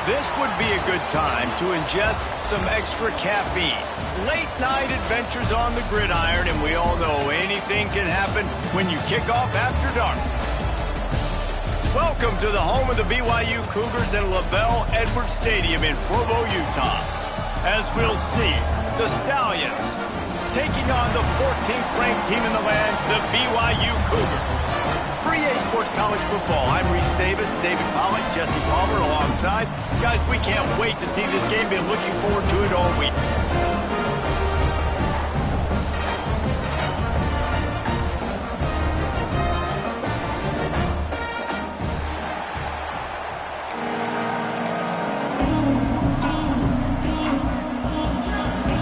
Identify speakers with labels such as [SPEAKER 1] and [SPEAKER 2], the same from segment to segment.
[SPEAKER 1] This would be a good time to ingest some extra caffeine. Late night adventures on the gridiron, and we all know anything can happen when you kick off after dark. Welcome to the home of the BYU Cougars at LaVell Edwards Stadium in Provo, Utah. As we'll see, the Stallions taking on the 14th ranked team in the land, the BYU Cougars. For EA Sports College Football, I'm Reese Davis, David Pollack, Jesse Palmer alongside. Guys, we can't wait to see this game. Been looking forward to it all week.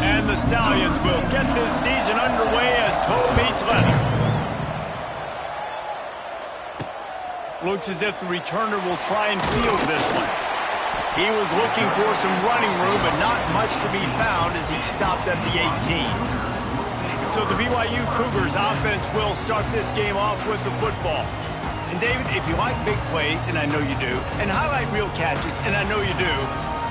[SPEAKER 1] And the Stallions will get this season underway as toe meets leather. Looks as if the returner will try and field this one. He was looking for some running room, but not much to be found as he stopped at the 18. So the BYU Cougars offense will start this game off with the football. And David, if you like big plays, and I know you do, and highlight reel catches, and I know you do,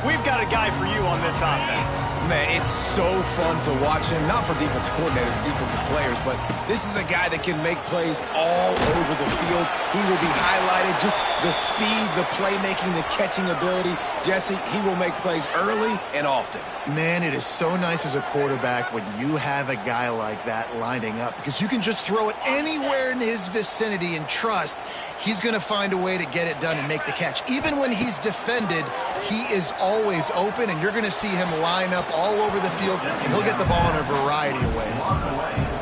[SPEAKER 1] we've got a guy for you on this offense.
[SPEAKER 2] Man, it's so fun to watch him, not for defensive coordinators, defensive players, but this is a guy that can make plays all over the field. He will be highlighted, just the speed, the playmaking, the catching ability. Jesse, he will make plays early and often.
[SPEAKER 3] Man, it is so nice as a quarterback when you have a guy like that lining up, because you can just throw it anywhere in his vicinity and trust he's going to find a way to get it done and make the catch. Even when he's defended, he is always open, and you're going to see him line up all over the field, and he'll get the ball in a variety of ways.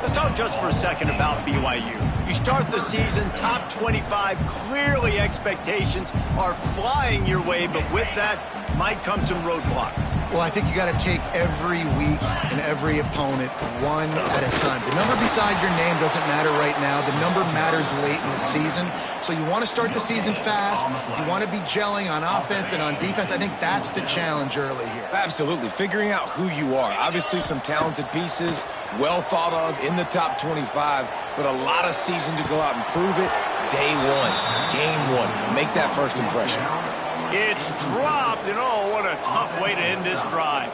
[SPEAKER 1] Let's talk just for a second about BYU. You start the season top 25. Clearly expectations are flying your way, but with that might come some roadblocks.
[SPEAKER 3] Well, I think you got to take every week and every opponent one at a time. The number beside your name doesn't matter right now. The number matters late in the season. So you want to start the season fast. You want to be gelling on offense and on defense. I think that's the challenge early here.
[SPEAKER 2] Absolutely. Figuring out who you are. Obviously some talented pieces, well thought of in the top 25, but a lot of season to go out and prove it. Day one, game one. Make that first impression.
[SPEAKER 1] It's dropped, and oh, what a tough way to end this drive.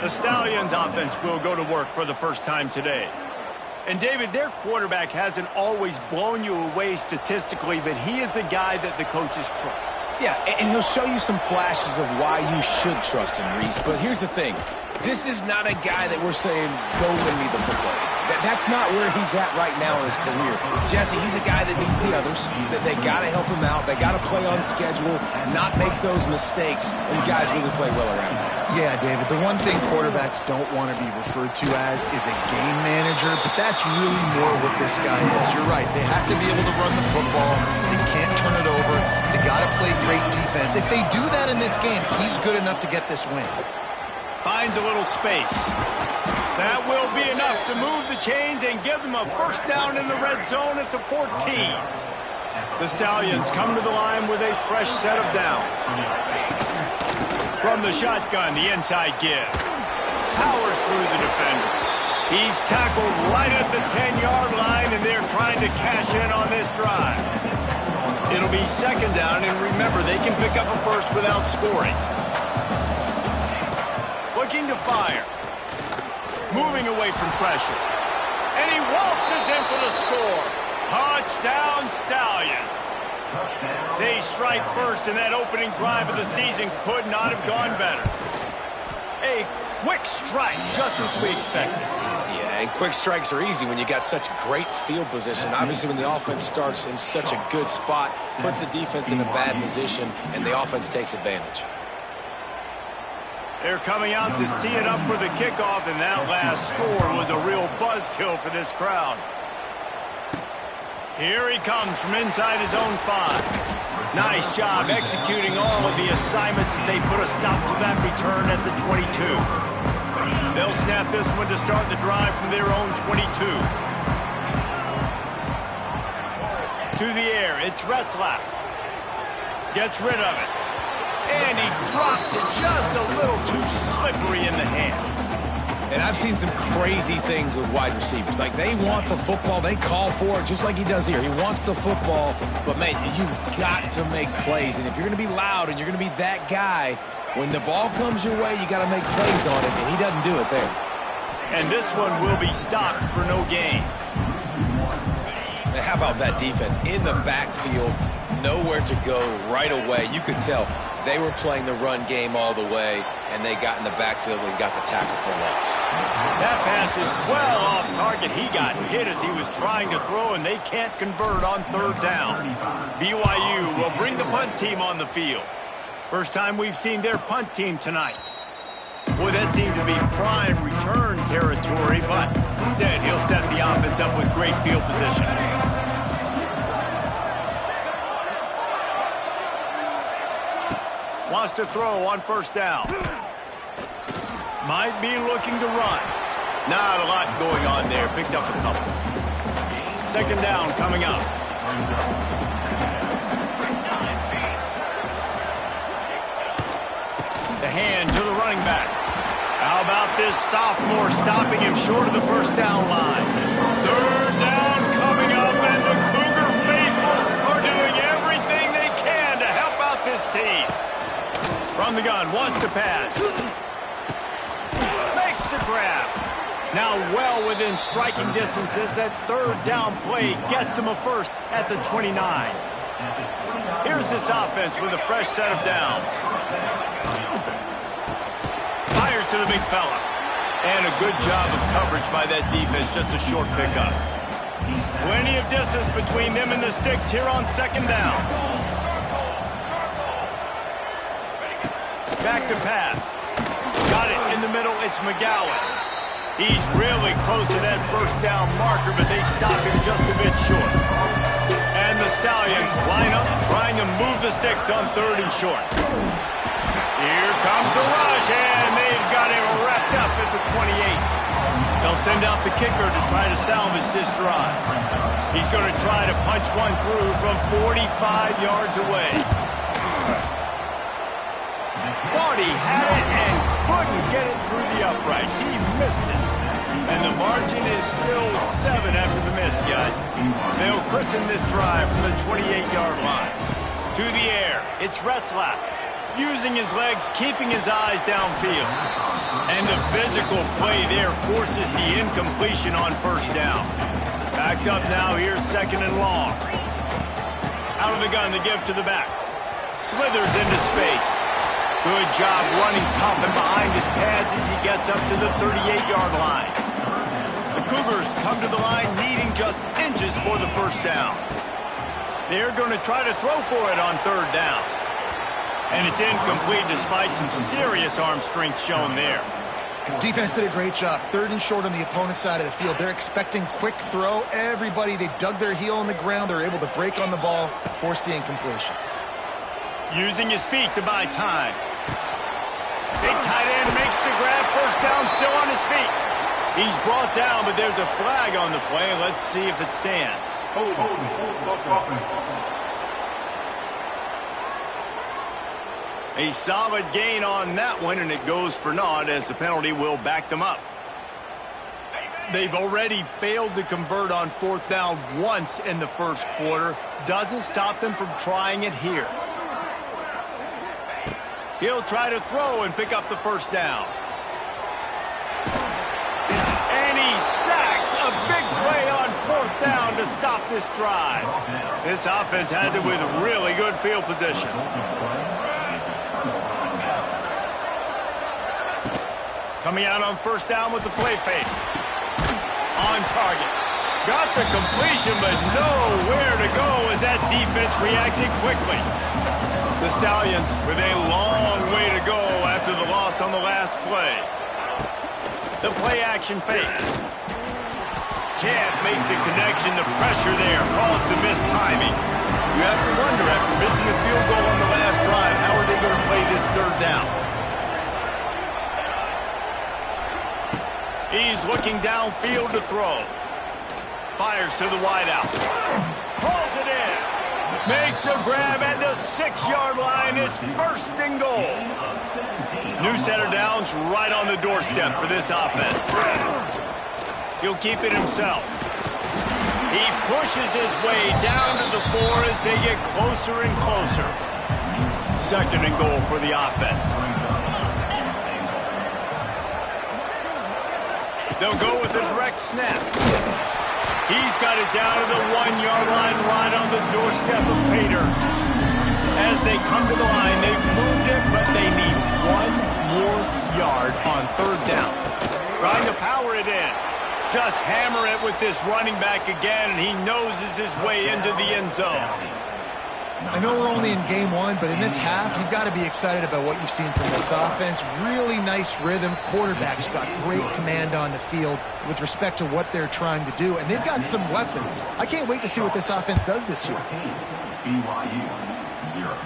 [SPEAKER 1] The Stallions offense will go to work for the first time today. And David, their quarterback hasn't always blown you away statistically, but he is a guy that the coaches trust.
[SPEAKER 2] Yeah, and he'll show you some flashes of why you should trust him, Reese. But here's the thing. This is not a guy that we're saying, go win me the football. That's not where he's at right now in his career. Jesse, he's a guy that needs the others. That they got to help him out. They got to play on schedule, not make those mistakes, and guys really play well around him.
[SPEAKER 3] Yeah, David, the one thing quarterbacks don't want to be referred to as is a game manager, but that's really more what this guy is. You're right. They have to be able to run the football. They can't turn it over. They got to play great defense. If they do that in this game, he's good enough to get this win.
[SPEAKER 1] Finds a little space. That will be enough to move the chains and give them a first down in the red zone at the 14. The Stallions come to the line with a fresh set of downs. From the shotgun, the inside give. Powers through the defender. He's tackled right at the 10-yard line, and they're trying to cash in on this drive. It'll be second down, and remember, they can pick up a first without scoring. Looking to fire. Moving away from pressure. And he waltzes in for the score. Touchdown, Stallions. They strike first, and that opening drive of the season could not have gone better. A quick strike, just as we expected.
[SPEAKER 2] Yeah, and quick strikes are easy when you got such great field position. Obviously, when the offense starts in such a good spot, puts the defense in a bad position, and the offense takes advantage.
[SPEAKER 1] They're coming out to tee it up for the kickoff, and that last score was a real buzzkill for this crowd. Here he comes from inside his own 5. Nice job executing all of the assignments as they put a stop to that return at the 22. They'll snap this one to start the drive from their own 22. To the air, it's Retzlaff. Gets rid of it. And he drops it just a little too slippery in the hands.
[SPEAKER 2] And I've seen some crazy things with wide receivers. Like, they want the football. They call for it just like he does here. He wants the football. But, man, you've got to make plays. And if you're going to be loud and you're going to be that guy, when the ball comes your way, you got to make plays on it. And he doesn't do it there.
[SPEAKER 1] And this one will be stopped for no gain.
[SPEAKER 2] How about that defense in the backfield? Nowhere to go right away. You could tell they were playing the run game all the way, and they got in the backfield and got the tackle for loss.
[SPEAKER 1] That pass is well off target. He got hit as he was trying to throw, and they can't convert on third down. BYU will bring the punt team on the field. First time we've seen their punt team tonight. Boy, that seemed to be prime return territory, but instead he'll set the offense up with great field position. Wants to throw on first down. Might be looking to run. Not a lot going on there. Picked up a couple. Second down coming up. The hand to the running back. How about this sophomore stopping him short of the first down line? Third down coming up, and the Cougar faithful are doing everything they can to help out this team. From the gun, wants to pass. Makes the grab. Now well within striking distances. That third down play gets him a first at the 29. Here's this offense with a fresh set of downs. Fires to the big fella. And a good job of coverage by that defense. Just a short pickup. Plenty of distance between them and the sticks here on second down. Back to pass. Got it in the middle. It's McGowan. He's really close to that first down marker, but they stop him just a bit short. And the Stallions line up, trying to move the sticks on third and short. Here comes the rush, and they've got him wrapped up at the 28. They'll send out the kicker to try to salvage this drive. He's going to try to punch one through from 45 yards away. Thought he had it and couldn't get it through the uprights. He missed it. And the margin is still 7 after the miss, guys. They'll christen this drive from the 28-yard line. To the air, it's Retzlaff. Using his legs, keeping his eyes downfield. And the physical play there forces the incompletion on first down. Backed up now, here's second and long. Out of the gun to give to the back. Slithers into space. Good job running tough and behind his pads as he gets up to the 38-yard line. The Cougars come to the line needing just inches for the first down. They're going to try to throw for it on third down. And it's incomplete despite some serious arm strength shown there.
[SPEAKER 3] Defense did a great job. Third and short on the opponent's side of the field. They're expecting quick throw. Everybody, they dug their heel in the ground. They're able to break on the ball, force the incompletion.
[SPEAKER 1] Using his feet to buy time. Big tight end makes the grab. First down, still on his feet. He's brought down, but there's a flag on the play. Let's see if it stands. A solid gain on that one, and it goes for naught as the penalty will back them up. They've already failed to convert on fourth down once in the first quarter. Doesn't stop them from trying it here. He'll try to throw and pick up the first down. And he's sacked. A big play on fourth down to stop this drive. This offense has it with really good field position. Coming out on first down with the play fake. On target. Got the completion, but nowhere to go as that defense reacted quickly. The Stallions with a long way to go after the loss on the last play. The play action fake. Can't make the connection. The pressure there caused the missed timing. You have to wonder, after missing a field goal on the last drive, how are they going to play this third down? He's looking downfield to throw. Fires to the wideout. Pulls it in. Makes makes a grab at the 6-yard line. It's 1st and goal. New center downs right on the doorstep for this offense. He'll keep it himself. He pushes his way down to the 4 as they get closer and closer. 2nd and goal for the offense. They'll go with a direct snap. He's got it down to the 1-yard line right on the doorstep of Pater. As they come to the line, they've moved it, but they need 1 more yard on 3rd down. Trying to power it in. Just hammer it with this running back again, and he noses his way into the end zone.
[SPEAKER 3] I know we're only in game 1, but in this half, you've got to be excited about what you've seen from this offense. Really nice rhythm. Quarterback's got great command on the field with respect to what they're trying to do, and they've got some weapons. I can't wait to see what this offense does this year.
[SPEAKER 4] BYU 0.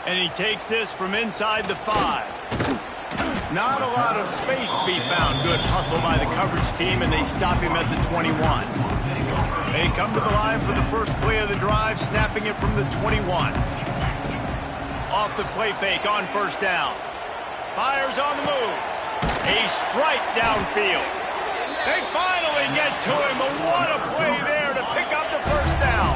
[SPEAKER 1] And he takes this from inside the 5. Not a lot of space to be found. Good hustle by the coverage team, and they stop him at the 21. They come to the line for the first play of the drive, snapping it from the 21. Off the play fake on 1st down. Fires on the move. A strike downfield. They finally get to him, but what a play there to pick up the 1st down.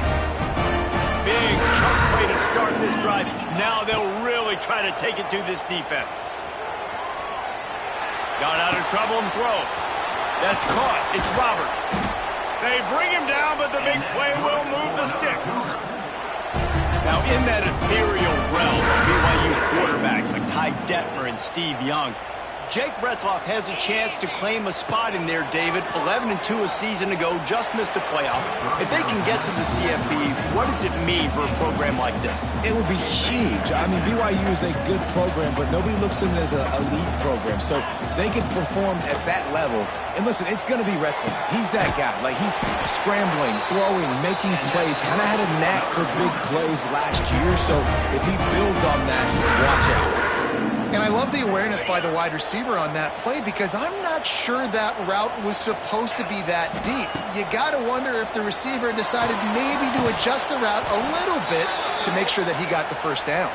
[SPEAKER 1] Big chunk play to start this drive. Now they'll really try to take it to this defense. Got out of trouble and throws. That's caught. It's Roberts. They bring him down, but the big play will move the sticks. Now, in that ethereal realm of BYU quarterbacks like Ty Detmer and Steve Young, Jake Retzloff has a chance to claim a spot in there, David. 11-2 a season ago, just missed a playoff. If they can get to the CFB, what does it mean for a program like this?
[SPEAKER 2] It would be huge. I mean, BYU is a good program, but nobody looks at it as an elite program. So they can perform at that level. And listen, it's going to be Retzloff. He's that guy. Like, he's scrambling, throwing, making plays. Kind of had a knack for big plays last year. So if he builds on that, watch out.
[SPEAKER 3] And I love the awareness by the wide receiver on that play because I'm not sure that route was supposed to be that deep. You got to wonder if the receiver decided maybe to adjust the route a little bit to make sure that he got the 1st down.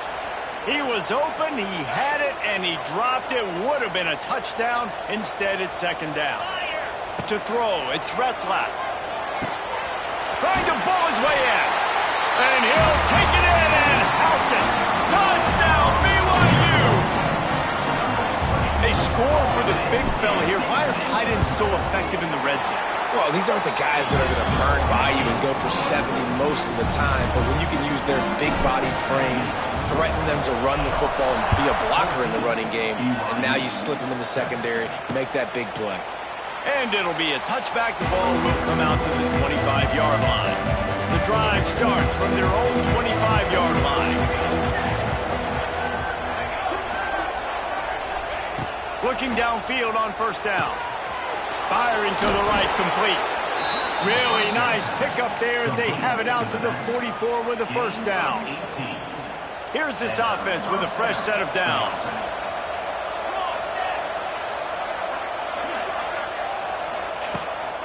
[SPEAKER 1] He was open, he had it, and he dropped it. Would have been a touchdown. Instead, it's 2nd down. To throw, it's Retzlaff. Trying to bull his way in. And he'll take it in and house it. Touchdown, BYU! They score for the big fella here. Why are tight ends so effective in the red zone?
[SPEAKER 2] Well, these aren't the guys that are going to burn by you and go for 70 most of the time, but when you can use their big-bodied frames, threaten them to run the football and be a blocker in the running game, and now you slip them in the secondary, make that big play.
[SPEAKER 1] And it'll be a touchback. The ball will come out to the 25-yard line. The drive starts from their own 25-yard line. Looking downfield on 1st down. Firing to the right, complete. Really nice pickup there as they have it out to the 44 with a 1st down. Here's this offense with a fresh set of downs.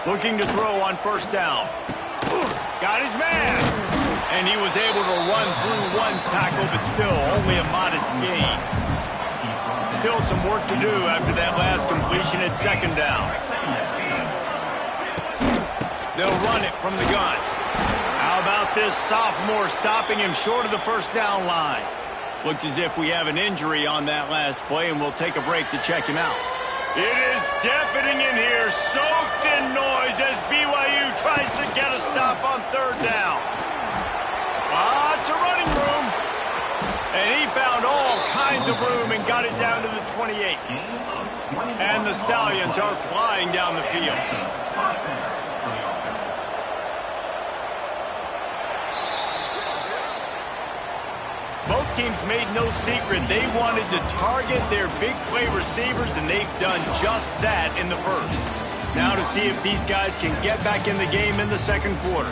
[SPEAKER 1] Looking to throw on 1st down. Got his man. And he was able to run through 1 tackle, but still only a modest gain. Still some work to do after that last completion at 2nd down. They'll run it from the gun. How about this sophomore stopping him short of the 1st down line? Looks as if we have an injury on that last play, and we'll take a break to check him out. It is deafening in here, soaked in noise as BYU tries to get a stop on 3rd down. Lots of running room. And he found all kinds of room and got it down to the 28. And the Stallions are flying down the field. Both teams made no secret they wanted to target their big play receivers, and they've done just that in the 1st. Now to see if these guys can get back in the game in the 2nd quarter.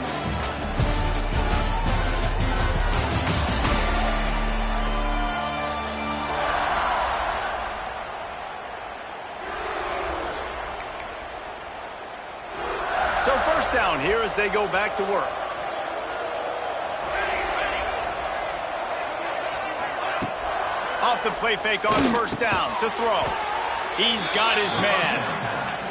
[SPEAKER 1] So 1st down here as they go back to work. Off the play fake on first down to throw. He's got his man.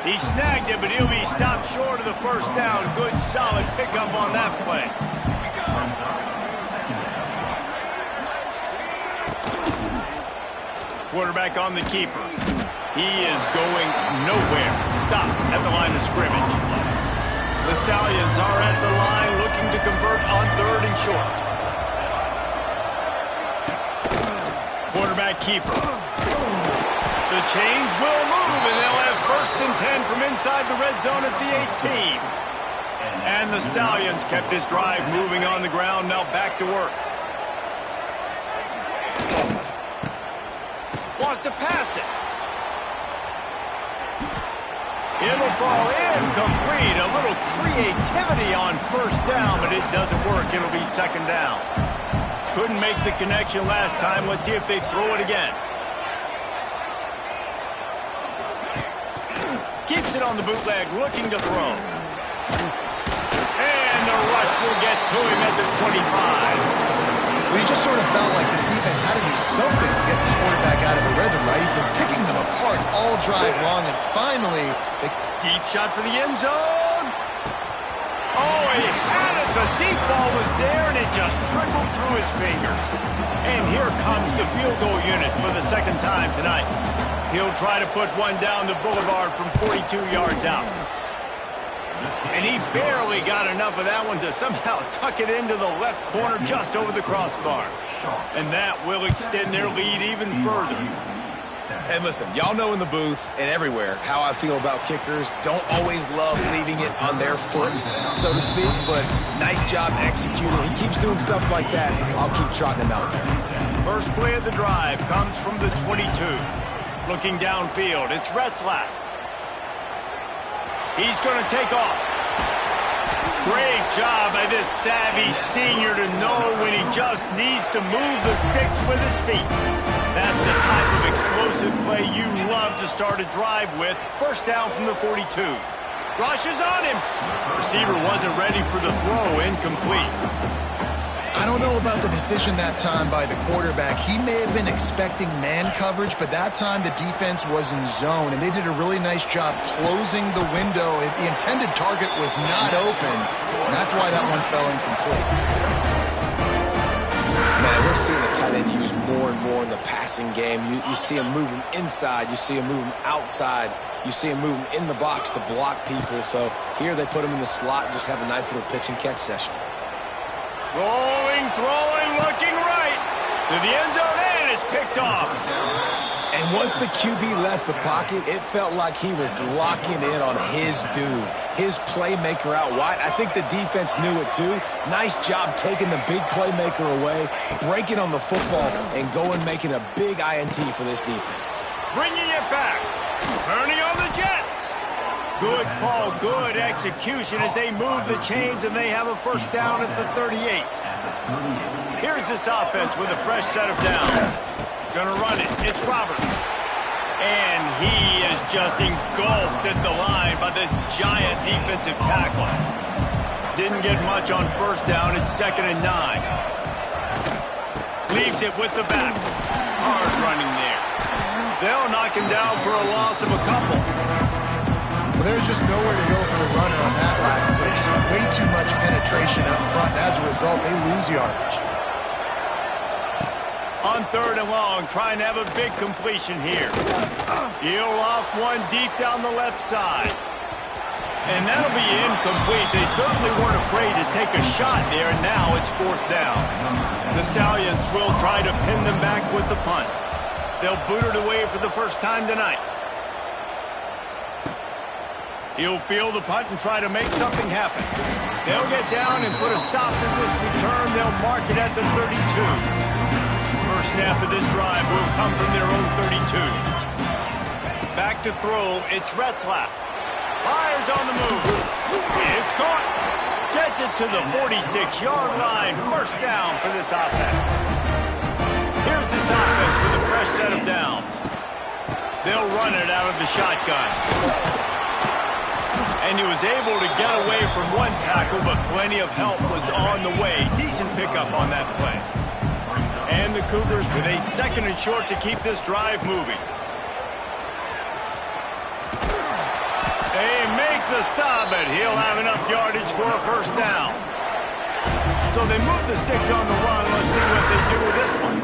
[SPEAKER 1] He snagged it, but he'll be stopped short of the first down. Good, solid pickup on that play. Quarterback on the keeper. He is going nowhere. Stop at the line of scrimmage. The Stallions are at the line looking to convert on 3rd and short. Quarterback keeper. The chains will move, and they'll have 1st and 10 from inside the red zone at the 18. And the Stallions kept this drive moving on the ground. Now back to work. Wants to pass it. It'll fall incomplete. A little creativity on first down, but it doesn't work. It'll be 2nd down. Couldn't make the connection last time. Let's see if they throw it again. Keeps it on the bootleg, looking to throw. And the rush will get to him at the 25.
[SPEAKER 3] Well, you just sort of felt like this defense had to do something to get this quarterback out of a rhythm, right? He's been picking them apart all drive long, and finally,
[SPEAKER 1] deep shot for the end zone. Oh, he had it. The deep ball was there, and it just trickled through his fingers. And here comes the field goal unit for the 2nd time tonight. He'll try to put one down the boulevard from 42 yards out. And he barely got enough of that one to somehow tuck it into the left corner just over the crossbar. And that will extend their lead even further.
[SPEAKER 2] And listen, y'all know in the booth and everywhere how I feel about kickers. Don't always love leaving it on their foot, so to speak, but nice job executing. He keeps doing stuff like that. I'll keep trotting him out there.
[SPEAKER 1] First play of the drive comes from the 22. Looking downfield, it's Retzlaff. He's going to take off. Great job by this savvy senior to know when he just needs to move the sticks with his feet. That's the type of explosive play you love to start a drive with. First down from the 42. Rushes on him. Receiver wasn't ready for the throw. Incomplete.
[SPEAKER 3] I don't know about the decision that time by the quarterback. He may have been expecting man coverage, but that time the defense was in zone, and they did a really nice job closing the window. The intended target was not open, and that's why that one fell incomplete.
[SPEAKER 2] Man, we're seeing the tight end used more and more in the passing game. You see him moving inside. You see him moving outside. You see him moving in the box to block people. So here they put him in the slot and just have a nice little pitch and catch session.
[SPEAKER 1] Rolling, throwing, looking right. To the end zone, and it's picked off.
[SPEAKER 2] And once the QB left the pocket, it felt like he was locking in on his dude, his playmaker out wide. I think the defense knew it too. Nice job taking the big playmaker away, breaking on the football, and going making a big INT for this defense.
[SPEAKER 1] Bringing it back. Turning on the Jets. Good call, good execution as they move the chains, and they have a first down at the 38. Here's this offense with a fresh set of downs. Gonna run it. It's Roberts. And he is just engulfed at the line by this giant defensive tackle. Didn't get much on first down. It's 2nd and 9. Leaves it with the back. Hard running there. They'll knock him down for a loss of a couple.
[SPEAKER 3] Well, there's just nowhere to go for the runner on that last play. Just way too much penetration up front. And as a result, they lose yardage.
[SPEAKER 1] On 3rd and long, trying to have a big completion here. He'll off one deep down the left side. And that'll be incomplete. They certainly weren't afraid to take a shot there, and now it's 4th down. The Stallions will try to pin them back with the punt. They'll boot it away for the first time tonight. He'll field the punt and try to make something happen. They'll get down and put a stop to this return. They'll mark it at the 32. First snap of this drive will come from their own 32. Back to throw, it's Retzlaff. Fires on the move. It's caught. Gets it to the 46-yard line. First down for this offense. Here's this offense with a fresh set of downs. They'll run it out of the shotgun. And he was able to get away from one tackle, but plenty of help was on the way. Decent pickup on that play. And the Cougars with a 2nd and short to keep this drive moving. They make the stop, but he'll have enough yardage for a 1st down. So they move the sticks on the run. Let's see what they do with this one.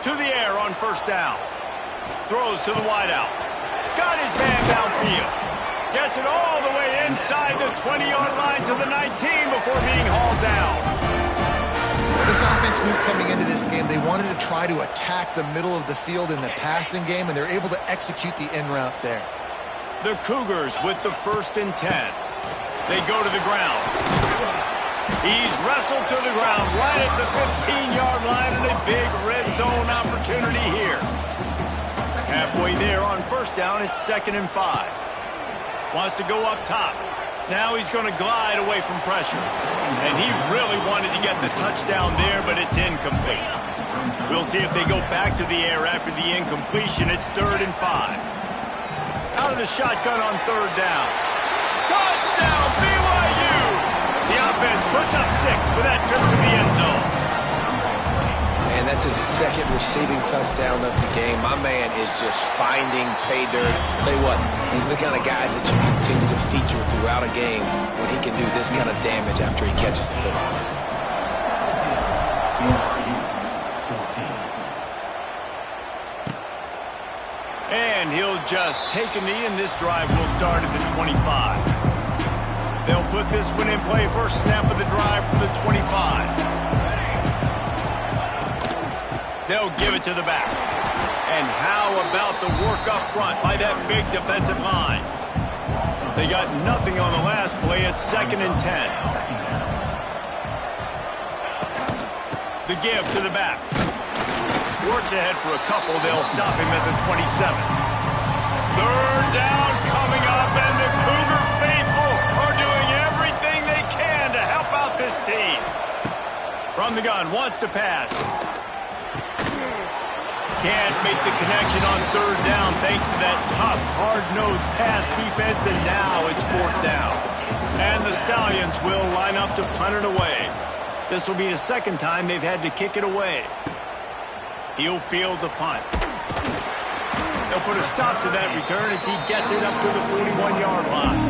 [SPEAKER 1] To the air on 1st down. Throws to the wideout. Got his man downfield. Gets it all the way inside the 20-yard line to the 19 before being hauled down.
[SPEAKER 3] Well, this offense knew coming into this game they wanted to try to attack the middle of the field in the passing game, and they're able to execute the in route there.
[SPEAKER 1] The Cougars with the 1st and 10. They go to the ground. He's wrestled to the ground right at the 15-yard line, and a big red zone opportunity here. Halfway there on 1st down, it's 2nd and 5. Wants to go up top. Now he's going to glide away from pressure. And he really wanted to get the touchdown there, but it's incomplete. We'll see if they go back to the air after the incompletion. It's 3rd and 5. Out of the shotgun on 3rd down. Touchdown, BYU! The offense puts up 6 for that trip to the end zone.
[SPEAKER 2] And that's his 2nd receiving touchdown of the game. My man is just finding pay dirt. Tell you what, these are the kind of guys that you continue to feature throughout a game when he can do this kind of damage after he catches the football.
[SPEAKER 1] And he'll just take a knee, and this drive will start at the 25. They'll put this one in play. First snap of the drive from the 25. They'll give it to the back. And how about the work up front by that big defensive line? They got nothing on the last play. It's 2nd and 10. The give to the back. Works ahead for a couple. They'll stop him at the 27. 3rd down coming up, and the Cougar faithful are doing everything they can to help out this team. From the gun, wants to pass. Can't make the connection on 3rd down thanks to that tough, hard-nosed pass defense, and now it's 4th down. And the Stallions will line up to punt it away. This will be the 2nd time they've had to kick it away. He'll field the punt. They'll put a stop to that return as he gets it up to the 41-yard line.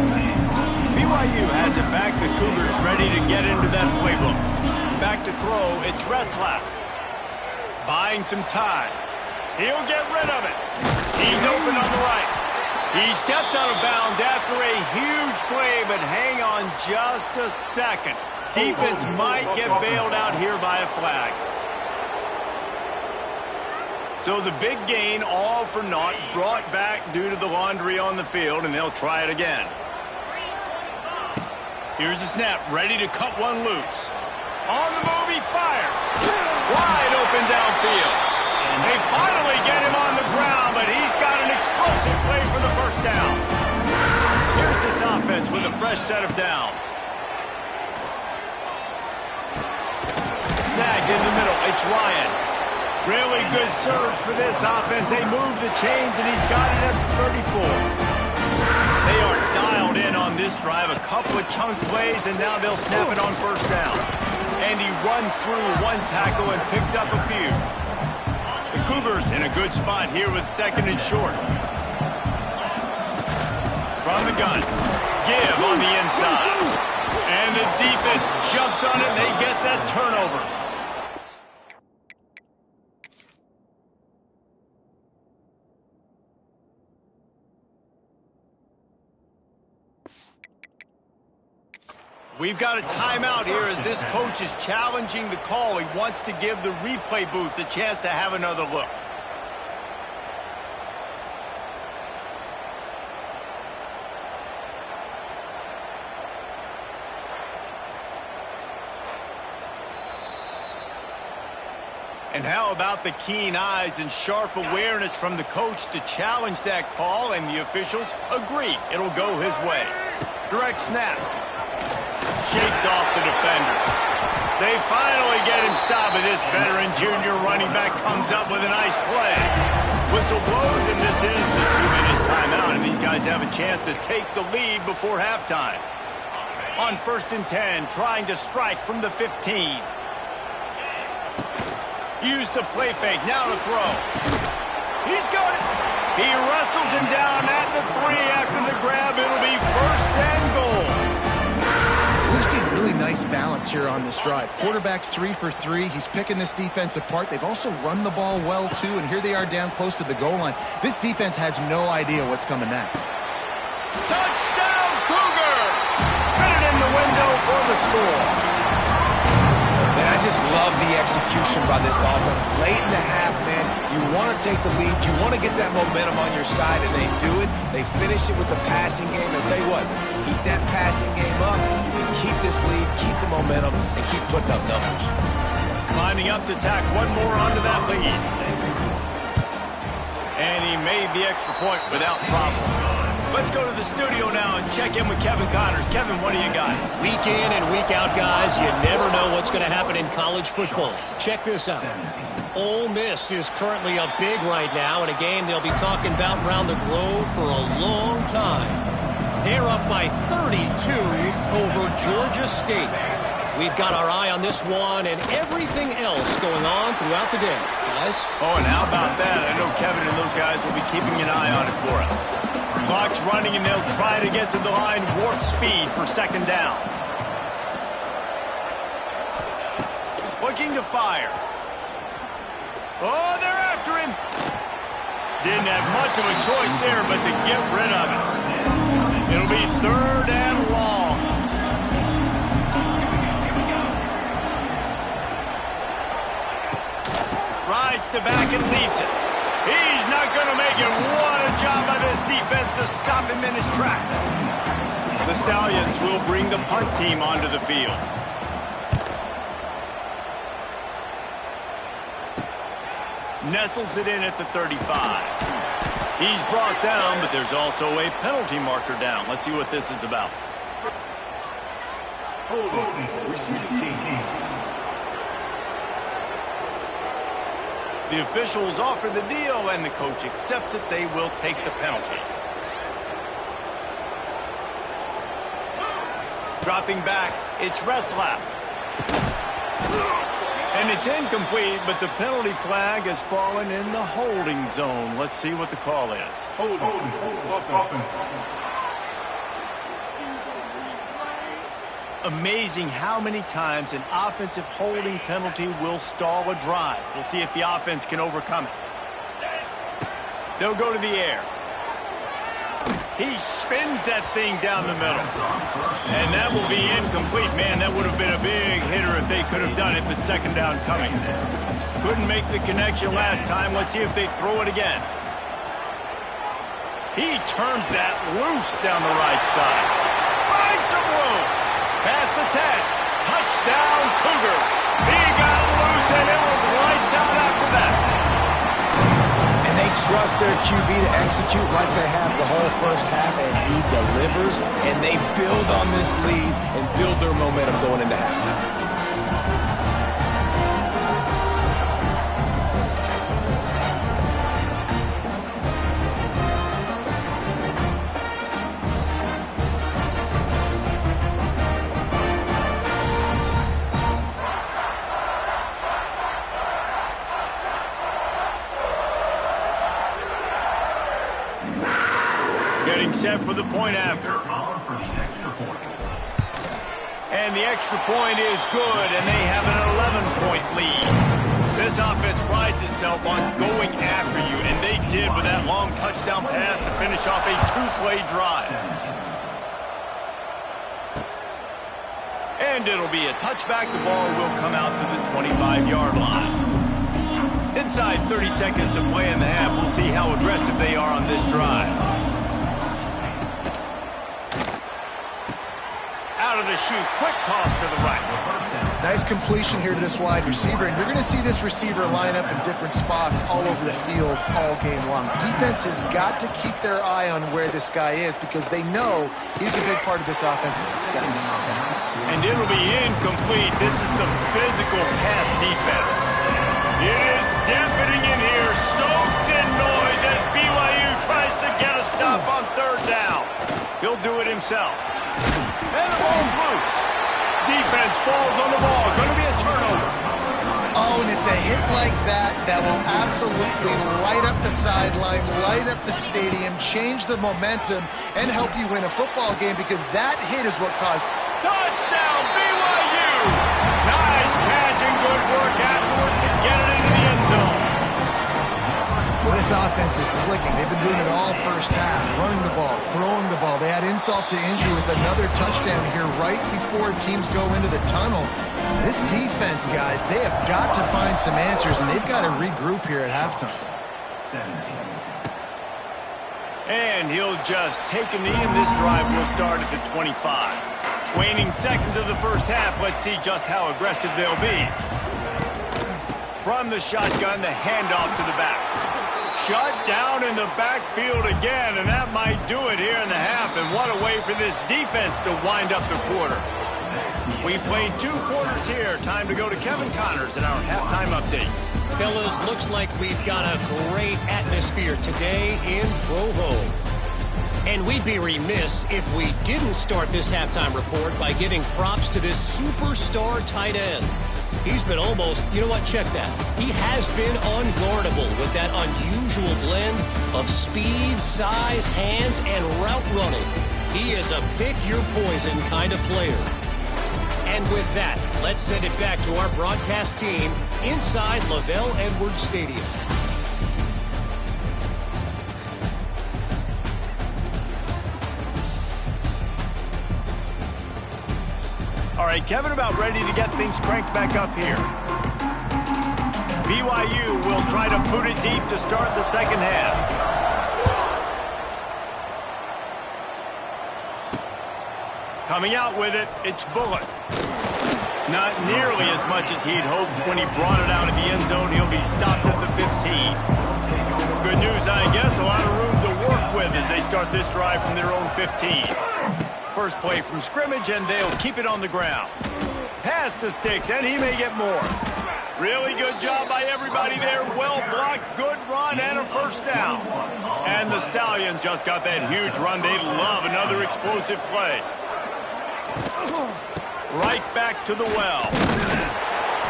[SPEAKER 1] BYU has it back. The Cougars ready to get into that playbook. Back to throw, it's Retzlaff. Buying some time. He'll get rid of it. He's open on the right. He steps out of bounds after a huge play, but hang on just a second. Defense might get bailed out here by a flag. So the big gain, all for naught, brought back due to the laundry on the field, and they'll try it again. Here's the snap, ready to cut one loose. On the move, he fires. Wide open downfield. They finally get him on the ground, but he's got an explosive play for the 1st down. Here's this offense with a fresh set of downs. Snagged in the middle. It's Ryan. Really good surge for this offense. They move the chains, and he's got it at the 34. They are dialed in on this drive. A couple of chunk plays, and now they'll snap it on 1st down. And he runs through one tackle and picks up a few. The Cougars in a good spot here with 2nd and short. From the gun. Give on the inside. And the defense jumps on it, and they get that turnover. We've got a timeout here as this coach is challenging the call. He wants to give the replay booth a chance to have another look. And how about the keen eyes and sharp awareness from the coach to challenge that call, and the officials agree it'll go his way. Direct snap. Shakes off the defender. They finally get him stopped, and this veteran junior running back comes up with a nice play. Whistle blows, and this is the 2-minute timeout, and these guys have a chance to take the lead before halftime. On 1st and 10, trying to strike from the 15. Use the play fake. Now to throw. He's got it. He wrestles him down at the 3 after the grab. It'll be 1st and goal.
[SPEAKER 3] We've seen really nice balance here on this drive. Quarterback's 3 for 3. He's picking this defense apart. They've also run the ball well, too, and here they are down close to the goal line. This defense has no idea what's coming next.
[SPEAKER 1] Touchdown, Cougar! Fit it in the window for the score.
[SPEAKER 2] Man, I just love the execution by this offense. Late in the half, man, you want to take the lead. You want to get that momentum on your side, and they do it. They finish it with the passing game. And I'll tell you what, keep that passing game up. You can keep this lead, keep the momentum, and keep putting up numbers.
[SPEAKER 1] Lining up to tack one more onto that lead. And he made the extra point without problem. Let's go to the studio now and check in with Kevin Connors. Kevin, what do you got?
[SPEAKER 5] Week in and week out, guys, you never know what's going to happen in college football. Check this out. Ole Miss is currently up big right now in a game they'll be talking about around the globe for a long time. They're up by 32 over Georgia State. We've got our eye on this one and everything else going on throughout the day, guys.
[SPEAKER 1] Oh, and how about that? I know Kevin and those guys will be keeping an eye on it for us. Clock's running, and they'll try to get to the line warp speed for 2nd down. Looking to fire. Oh, they're after him. Didn't have much of a choice there, but to get rid of it. It'll be 3rd and long. Rides to back and leaves it. He's not going to make it. What a job by this defense to stop him in his tracks. The Stallions will bring the punt team onto the field. Nestles it in at the 35. He's brought down, but there's also a penalty marker down. Let's see what this is about.
[SPEAKER 4] Receive team.
[SPEAKER 1] The officials offer the deal, and the coach accepts it. They will take the penalty. Dropping back, it's Retzlaff. And it's incomplete, but the penalty flag has fallen in the holding zone. Let's see what the call is. Amazing how many times an offensive holding penalty will stall a drive. We'll see if the offense can overcome it. They'll go to the air. He spins that thing down the middle. And that will be incomplete. Man, that would have been a big hitter if they could have done it, but 2nd down coming. Couldn't make the connection last time. Let's see if they throw it again. He turns that loose down the right side. Finds some room. Past the 10. Touchdown, Cougars. He got loose, and it was lights out after that.
[SPEAKER 2] And they trust their QB to execute like they have the whole first half, and he delivers, and they build on this lead and build their momentum going into halftime.
[SPEAKER 1] Getting set for the point after. And the extra point is good, and they have an 11-point lead. This offense prides itself on going after you, and they did with that long touchdown pass to finish off a 2-play drive. And it'll be a touchback. The ball will come out to the 25-yard line. Inside 30 seconds to play in the half. We'll see how aggressive they are on this drive. Out of the chute, quick toss to the right.
[SPEAKER 3] Nice completion here to this wide receiver, and you're going to see this receiver line up in different spots all over the field all game long. Defense has got to keep their eye on where this guy is because they know he's a big part of this offense's success.
[SPEAKER 1] And it'll be incomplete. This is some physical pass defense. It is deafening in here, soaked in noise as BYU tries to get a stop on 3rd down. He'll do it himself. And the ball's loose. Defense falls on the ball. Going to be a turnover.
[SPEAKER 3] Oh, zone, it's a hit like that that will absolutely light up the sideline, light up the stadium, change the momentum, and help you win a football game because that hit is what caused.
[SPEAKER 1] Touchdown, BYU! Nice catch and good work afterwards to get it into the end zone.
[SPEAKER 3] Well, this offense is clicking. They've been doing it all first half, running the ball, throwing the ball. They had insult to injury with another touchdown here right before teams go into the tunnel. This defense, guys, they have got to find some answers, and they've got to regroup here at halftime.
[SPEAKER 1] And he'll just take a knee, and this drive will start at the 25. Waning seconds of the first half, let's see just how aggressive they'll be. From the shotgun, the handoff to the back. Shut down in the backfield again, and that might do it here in the half. And what a way for this defense to wind up the quarter. We played 2 quarters here. Time to go to Kevin Connors in our halftime update.
[SPEAKER 5] Fellas, looks like we've got a great atmosphere today in Provo. And we'd be remiss if we didn't start this halftime report by giving props to this superstar tight end. He's been almost, you know what, check that. He has been unguardable with that unusual blend of speed, size, hands, and route running. He is a pick-your-poison kind of player. And with that, let's send it back to our broadcast team inside Lavelle Edwards Stadium.
[SPEAKER 1] All right, Kevin, about ready to get things cranked back up here. BYU will try to boot it deep to start the second half. Coming out with it, it's Bullock. Not nearly as much as he'd hoped when he brought it out of the end zone. He'll be stopped at the 15. Good news, I guess, a lot of room to work with as they start this drive from their own 15. First play from scrimmage, and they'll keep it on the ground. Pass to Sticks, and he may get more. Really good job by everybody there. Well blocked, good run, and a first down. And the Stallions just got that huge run. They love another explosive play. Right back to the well.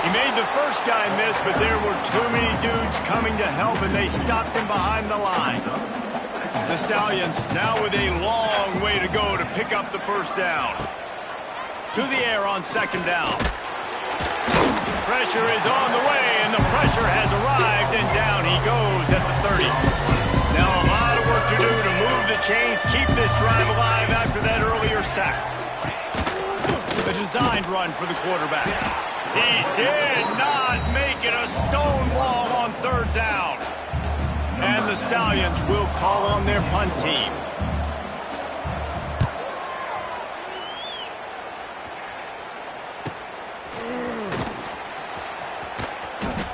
[SPEAKER 1] He made the first guy miss, but there were too many dudes coming to help, and they stopped him behind the line. The Stallions now with a long way to go to pick up the first down. To the air on second down. Pressure is on the way, and the pressure has arrived, and down he goes at the 30. Now a lot of work to do to move the chains, keep this drive alive after that earlier sack. A designed run for the quarterback. He did not make it a stone wall on third down. And the Stallions will call on their punt team.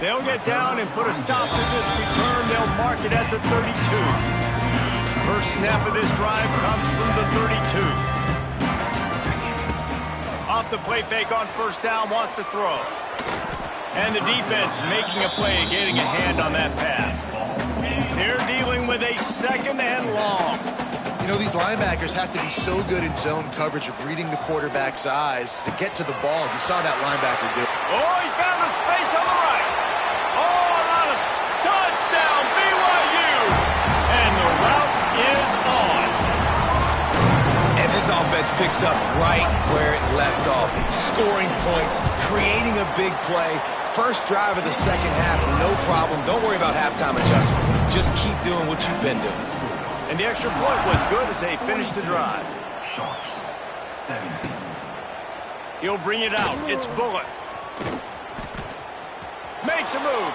[SPEAKER 1] They'll get down and put a stop to this return. They'll mark it at the 32. First snap of this drive comes from the 32. Off the play fake on first down, wants to throw. And the defense making a play, getting a hand on that pass. They're dealing with a second and long.
[SPEAKER 3] You know, these linebackers have to be so good in zone coverage of reading the quarterback's eyes to get to the ball. You saw that linebacker do it.
[SPEAKER 1] Oh, he found a space on the right. Oh, not a touchdown, BYU. And the route is on.
[SPEAKER 2] And this offense picks up right where it left off. Scoring points, creating a big play. First drive of the second half, no problem. Don't worry about halftime adjustments. Just keep doing what you've been doing.
[SPEAKER 1] And the extra point was good as they finished the drive. He'll bring it out. It's Bullock. Makes a move.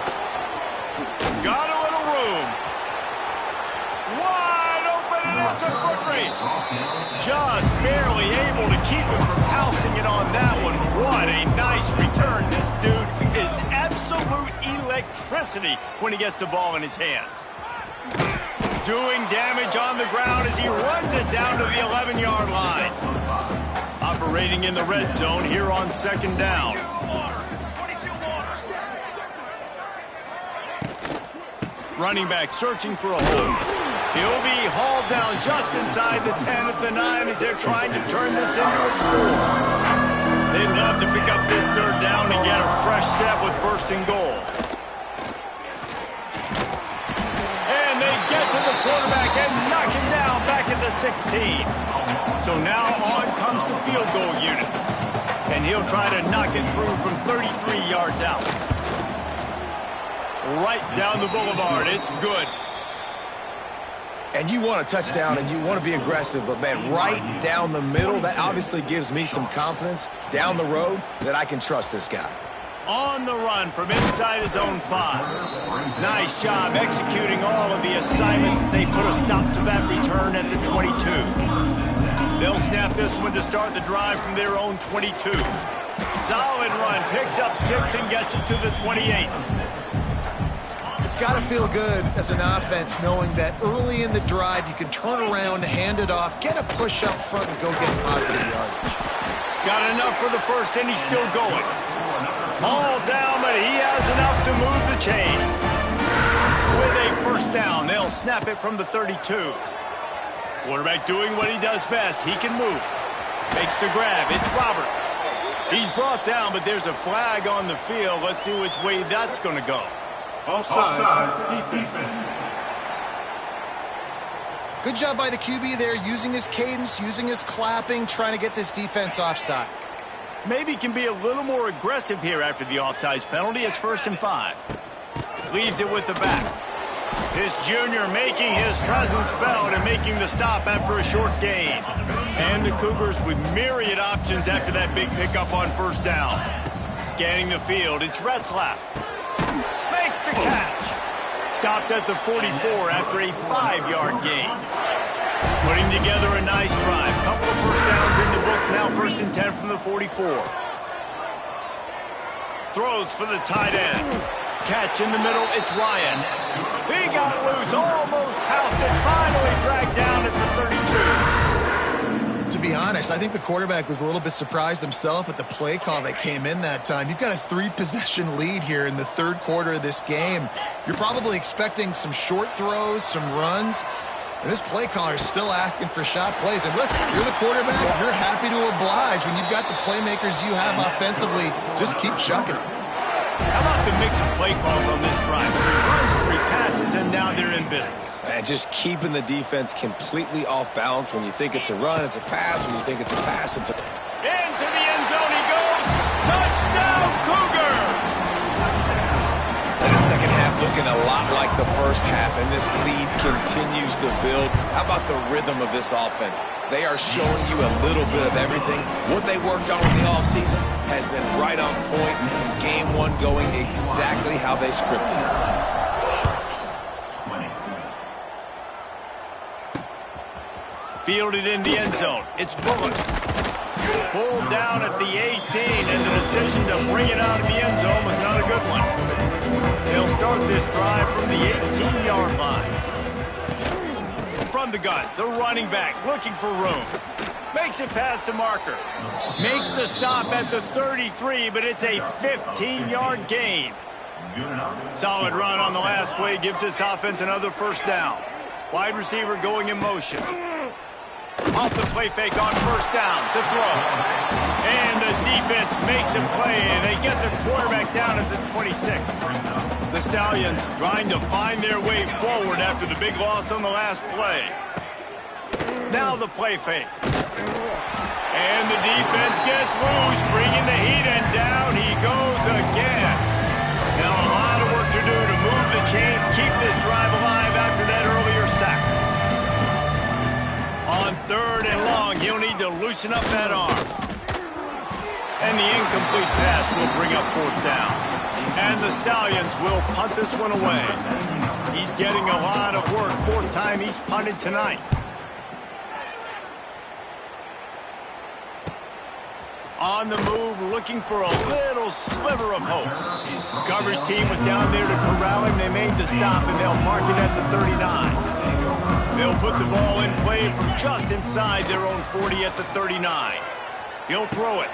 [SPEAKER 1] Got a little room. Wide open, and it's a foot race. Just barely able to keep him from pouncing it on that one. What a nice return. This dude is absolute electricity when he gets the ball in his hands. Doing damage on the ground as he runs it down to the 11-yard line. Operating in the red zone here on second down. Running back searching for a hole. He'll be hauled down just inside the 10 at the 9 as they're trying to turn this into a score. They'd love to pick up this third down and get a fresh set with first and goal. And they get to the quarterback and knock him down back at the 16. So now on comes the field goal unit. And he'll try to knock it through from 33 yards out. Right down the boulevard. It's good.
[SPEAKER 2] And you want a touchdown and you want to be aggressive, but, man, right down the middle, that obviously gives me some confidence down the road that I can trust this guy.
[SPEAKER 1] On the run from inside his own 5. Nice job executing all of the assignments as they put a stop to that return at the 22. They'll snap this one to start the drive from their own 22. Solid run, picks up 6 and gets it to the 28.
[SPEAKER 3] It's got to feel good as an offense knowing that early in the drive you can turn around, hand it off, get a push up front, and go get positive yardage.
[SPEAKER 1] Got enough for the first, and he's still going. All down, but he has enough to move the chains. With a first down, they'll snap it from the 32. Quarterback doing what he does best. He can move. Makes the grab. It's Roberts. He's brought down, but there's a flag on the field. Let's see which way that's going to go.
[SPEAKER 4] Offside, defense.
[SPEAKER 3] Good job by the QB there, using his cadence, using his clapping, trying to get this defense offside.
[SPEAKER 1] Maybe can be a little more aggressive here after the offsides penalty. It's 1st and 5. Leaves it with the back. This junior making his presence felt and making the stop after a short gain. And the Cougars with myriad options after that big pickup on first down. Scanning the field, it's Retzlaff. Makes the catch. Stopped at the 44 after a 5-yard gain. Putting together a nice drive. Couple of first downs in the books. Now 1st and 10 from the 44. Throws for the tight end. Catch in the middle. It's Ryan. He got loose. Almost housed it. Finally dragged down at the 32.
[SPEAKER 3] To be honest, I think the quarterback was a little bit surprised himself at the play call that came in that time. You've got a 3-possession lead here in the third quarter of this game. You're probably expecting some short throws, some runs. And this play caller is still asking for shot plays. And listen, you're the quarterback. You're happy to oblige. When you've got the playmakers you have offensively, just keep chucking them.
[SPEAKER 1] How about the mix of play calls on this drive? 3 runs, 3 passes, and now they're in business.
[SPEAKER 2] And just keeping the defense completely off balance. When you think it's a run, it's a pass. When you think it's a pass, it's a...
[SPEAKER 1] Into the end zone he goes. Touchdown, Cougar!
[SPEAKER 2] And the second half looking a lot like the first half, and this lead continues to build. How about the rhythm of this offense? They are showing you a little bit of everything. What they worked on in the offseason has been right on point, and game one going exactly how they scripted it.
[SPEAKER 1] Fielded in the end zone. It's Bullock. Pulled down at the 18, and the decision to bring it out of the end zone was not a good one. They'll start this drive from the 18-yard line. From the gun, the running back looking for room. Makes it past the marker. Makes the stop at the 33, but it's a 15-yard gain. Solid run on the last play gives this offense another first down. Wide receiver going in motion. Off the play fake on first down to throw. And the defense makes a play, and they get the quarterback down at the 26. The Stallions trying to find their way forward after the big loss on the last play. Now the play fake. And the defense gets loose, bringing the heat, and down he goes again. Now a lot of work to do to move the chains, keep this drive alive after that earlier sack. On 3rd and long, he'll need to loosen up that arm. And the incomplete pass will bring up 4th down. And the Stallions will punt this one away. He's getting a lot of work. 4th time he's punted tonight. On the move, looking for a little sliver of hope. The coverage team was down there to corral him. They made the stop, and they'll mark it at the 39. They'll put the ball in play from just inside their own 40 at the 39. He'll throw it.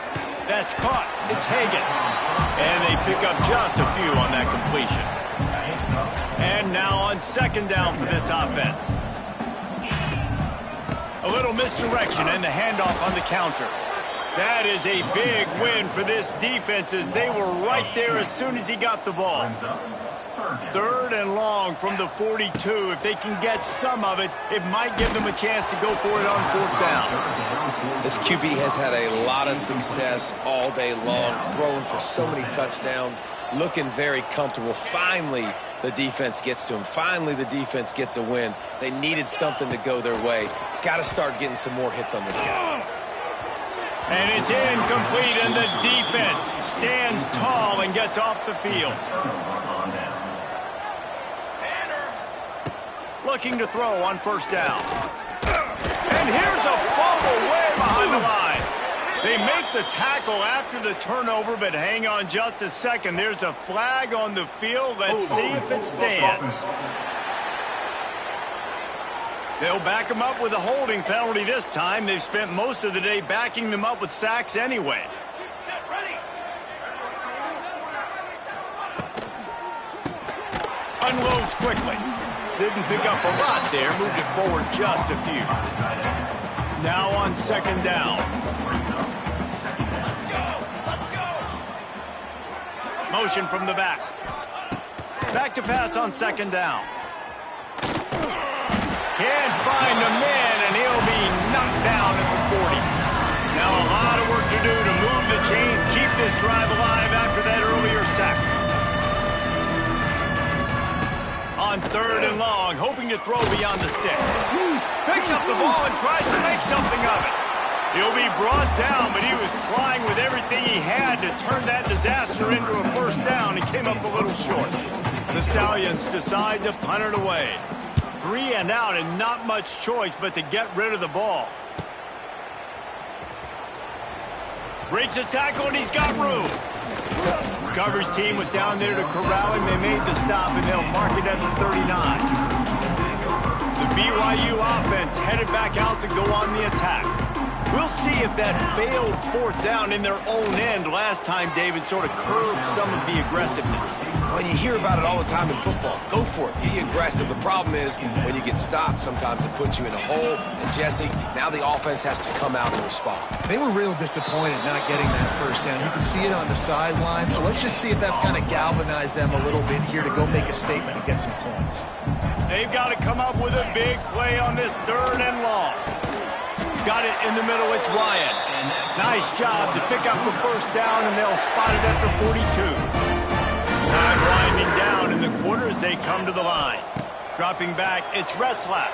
[SPEAKER 1] That's caught. It's Hagan. And they pick up just a few on that completion. And now on 2nd down for this offense. A little misdirection and the handoff on the counter. That is a big win for this defense as they were right there as soon as he got the ball. 3rd and long from the 42. If they can get some of it, it might give them a chance to go for it on 4th down.
[SPEAKER 2] This QB has had a lot of success all day long, throwing for so many touchdowns, looking very comfortable. Finally, the defense gets to him. Finally, the defense gets a win. They needed something to go their way. Got to start getting some more hits on this guy.
[SPEAKER 1] And it's incomplete, and the defense stands tall and gets off the field. Looking to throw on 1st down. And here's a fumble way behind the line. They make the tackle after the turnover, but hang on just a second. There's a flag on the field. Let's see if it stands. They'll back them up with a holding penalty this time. They've spent most of the day backing them up with sacks anyway. Unloads quickly. Didn't pick up a lot there. Moved it forward just a few. Now on 2nd down. Motion from the back. Back to pass on 2nd down. Can't find a man, and he'll be knocked down at the 40. Now a lot of work to do to move the chains, keep this drive alive after that earlier sack. On 3rd and long, hoping to throw beyond the sticks. Picks up the ball and tries to make something of it. He'll be brought down, but he was trying with everything he had to turn that disaster into a 1st down. He came up a little short. The Stallions decide to punt it away. 3 and out, and not much choice but to get rid of the ball. Breaks a tackle, and he's got room. Coverage team was down there to corral him. They made the stop, and they'll mark it at the 39. The BYU offense headed back out to go on the attack. We'll see if that failed 4th down in their own end last time, David, sort of curbed some of the aggressiveness.
[SPEAKER 2] Well, you hear about it all the time in football. Go for it. Be aggressive. The problem is when you get stopped, sometimes it puts you in a hole. And, Jesse, now the offense has to come out and respond.
[SPEAKER 3] They were real disappointed not getting that 1st down. You can see it on the sideline. So let's just see if that's kind of galvanized them a little bit here to go make a statement and get some points.
[SPEAKER 1] They've got to come up with a big play on this 3rd and long. Got it in the middle. It's Ryan. Nice job to pick up the 1st down, and they'll spot it at the 42. Time winding down in the quarters. They come to the line. Dropping back, it's Retzlaff.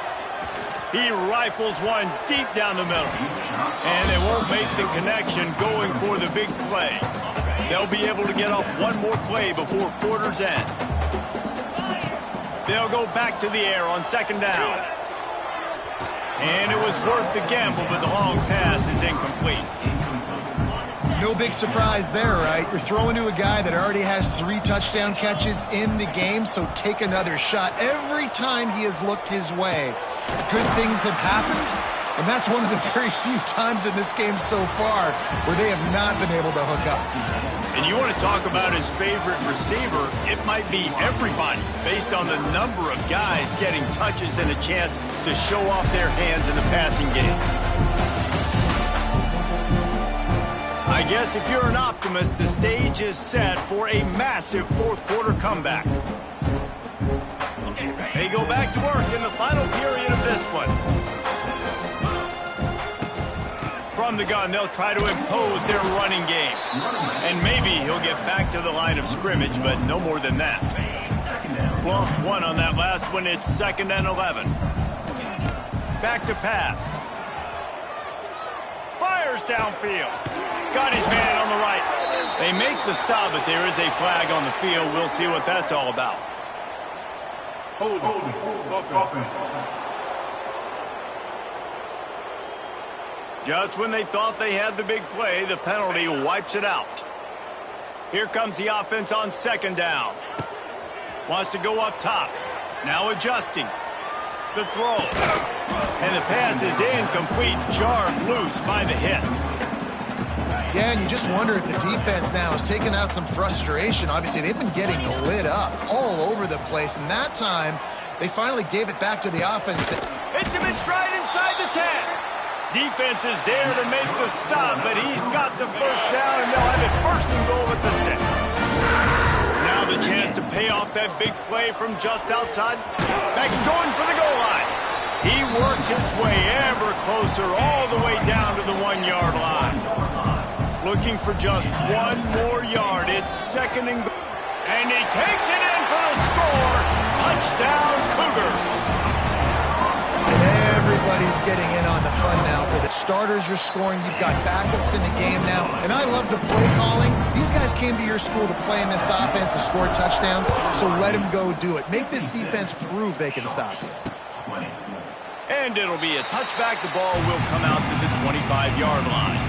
[SPEAKER 1] He rifles one deep down the middle. And they won't make the connection going for the big play. They'll be able to get off one more play before quarter's end. They'll go back to the air on 2nd down. And it was worth the gamble, but the long pass is incomplete.
[SPEAKER 3] No big surprise there, right? You're throwing to a guy that already has 3 touchdown catches in the game, so take another shot. Every time he has looked his way, good things have happened, and that's one of the very few times in this game so far where they have not been able to hook up.
[SPEAKER 1] And you want to talk about his favorite receiver, it might be everybody, based on the number of guys getting touches and a chance to show off their hands in the passing game. I guess if you're an optimist, the stage is set for a massive 4th quarter comeback. They go back to work in the final period of this one. From the gun, they'll try to impose their running game. And maybe he'll get back to the line of scrimmage, but no more than that. Lost 1 on that last one. It's 2nd and 11. Back to pass. Fires downfield. Got his man on the right. They make the stop, but there is a flag on the field. We'll see what that's all about.
[SPEAKER 4] Hold.
[SPEAKER 1] Just when they thought they had the big play, the penalty wipes it out. Here comes the offense on 2nd down. Wants to go up top. Now adjusting. The throw. And the pass is incomplete. Jarred loose by the hit.
[SPEAKER 3] Yeah, and you just wonder if the defense now is taking out some frustration. Obviously, they've been getting lit up all over the place, and that time, they finally gave it back to the offense.
[SPEAKER 1] Hits him in stride inside the 10. Defense is there to make the stop, but he's got the first down, and they'll have it first and goal at the 6. Now the chance to pay off that big play from just outside. Max going for the goal line. He works his way ever closer all the way down to the 1-yard line. Looking for just one more yard. It's second and goal. And he takes it in for the score. Touchdown, Cougars.
[SPEAKER 3] And everybody's getting in on the fun now. For the starters, you're scoring. You've got backups in the game now. And I love the play calling. These guys came to your school to play in this offense to score touchdowns, so let them go do it. Make this defense prove they can stop you.
[SPEAKER 1] And it'll be a touchback. The ball will come out to the 25-yard line.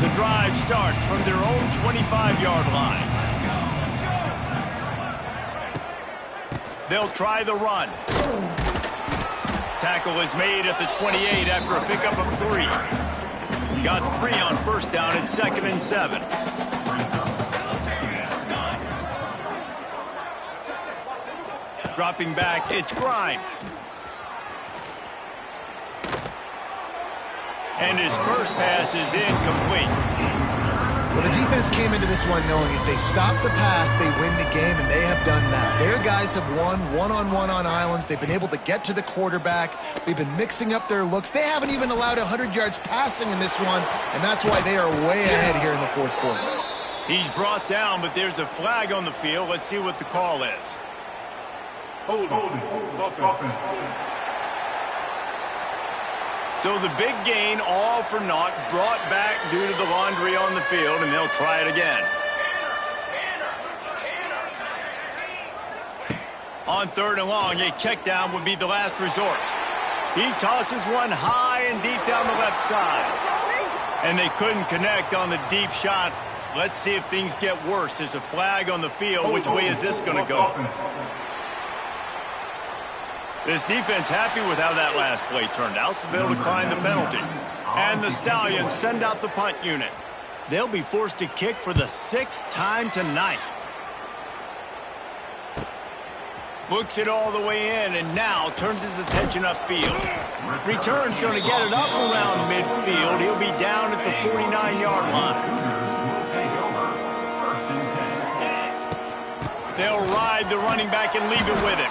[SPEAKER 1] The drive starts from their own 25-yard line. They'll try the run. Tackle is made at the 28 after a pickup of 3. Got 3 on first down at 2nd and 7. Dropping back, it's Grimes. And his first pass is incomplete.
[SPEAKER 3] Well, the defense came into this one knowing if they stop the pass, they win the game, and they have done that. Their guys have won one-on-one on islands. They've been able to get to the quarterback. They've been mixing up their looks. They haven't even allowed 100 yards passing in this one, and that's why they are way ahead here in the fourth quarter.
[SPEAKER 1] He's brought down, but there's a flag on the field. Let's see what the call is.
[SPEAKER 4] Hold on.
[SPEAKER 1] So the big gain, all for naught, brought back due to the laundry on the field, and they'll try it again. On 3rd and long, a check down would be the last resort. He tosses one high and deep down the left side. And they couldn't connect on the deep shot. Let's see if things get worse. There's a flag on the field. Which way is this going to go? This defense happy with how that last play turned out, so they'll decline the penalty. And the Stallions send out the punt unit. They'll be forced to kick for the 6th time tonight. Looks it all the way in, and now turns his attention upfield. Return's going to get it up around midfield. He'll be down at the 49-yard line. They'll ride the running back and leave it with him.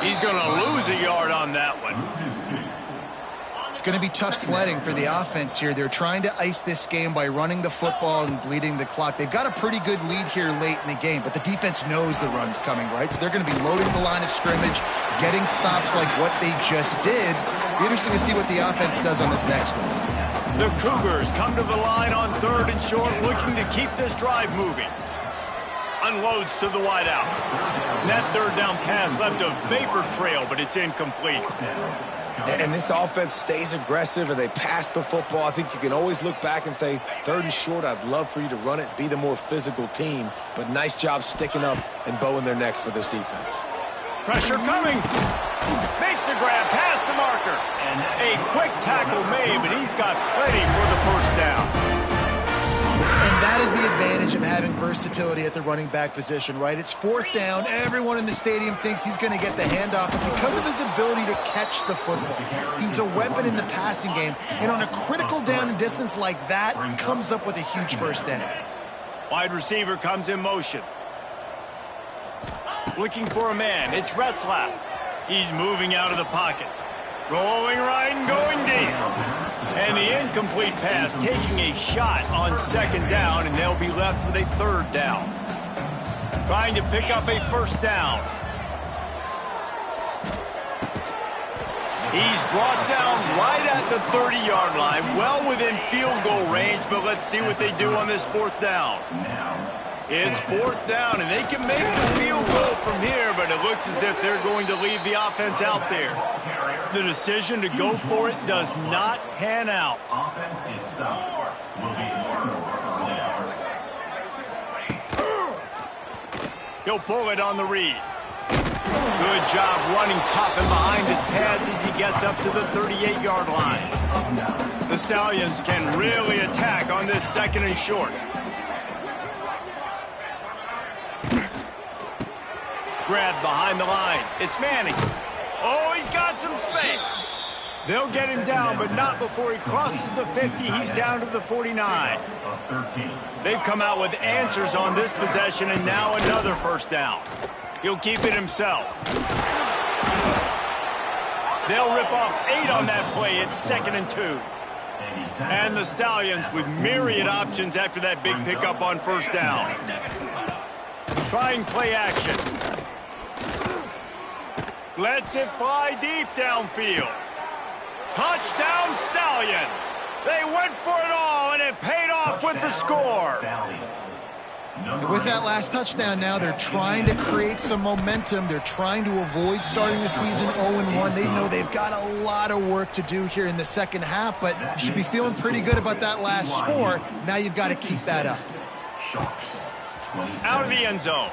[SPEAKER 1] He's going to lose a yard on that one.
[SPEAKER 3] It's going to be tough sledding for the offense here. They're trying to ice this game by running the football and bleeding the clock. They've got a pretty good lead here late in the game, but the defense knows the run's coming, right? So they're going to be loading the line of scrimmage, getting stops like what they just did. Be interesting to see what the offense does on this next one.
[SPEAKER 1] The Cougars come to the line on 3rd and short, looking to keep this drive moving. Unloads to the wideout. That 3rd down pass left a vapor trail, but it's incomplete.
[SPEAKER 2] And this offense stays aggressive and they pass the football. I think you can always look back and say, 3rd and short, I'd love for you to run it, be the more physical team. But nice job sticking up and bowing their necks for this defense.
[SPEAKER 1] Pressure coming. Makes the grab past the marker. A quick tackle made, but he's got plenty for the first down.
[SPEAKER 3] And that is the advantage of having versatility at the running back position, right? It's 4th down. Everyone in the stadium thinks he's going to get the handoff. But because of his ability to catch the football, he's a weapon in the passing game. And on a critical down and distance like that, comes up with a huge first down.
[SPEAKER 1] Wide receiver comes in motion. Looking for a man. It's Retzlaff. He's moving out of the pocket. Rolling right and going deep. And the incomplete pass taking a shot on 2nd down, and they'll be left with a 3rd down. Trying to pick up a first down. He's brought down right at the 30-yard line, well within field goal range, but let's see what they do on this 4th down. It's 4th down, and they can make the field goal from here, but it looks as if they're going to leave the offense out there. The decision to go for it does not pan out. He'll pull it on the read. Good job running tough and behind his pads as he gets up to the 38-yard line. The Stallions can really attack on this 2nd and short. Grab behind the line. It's Manning. Oh, he's got some space. They'll get him down, but not before he crosses the 50. He's down to the 49. They've come out with answers on this possession, and now another first down. He'll keep it himself. They'll rip off 8 on that play. It's 2nd and 2. And the Stallions with myriad options after that big pickup on first down. Trying play action. Lets it fly deep downfield. Touchdown Stallions. They went for it all, and it paid off with the score.
[SPEAKER 3] And with that last touchdown now, they're trying to create some momentum. They're trying to avoid starting the season 0-1. They know they've got a lot of work to do here in the second half, but you should be feeling pretty good about that last score. Now you've got to keep that up.
[SPEAKER 1] Out of the end zone.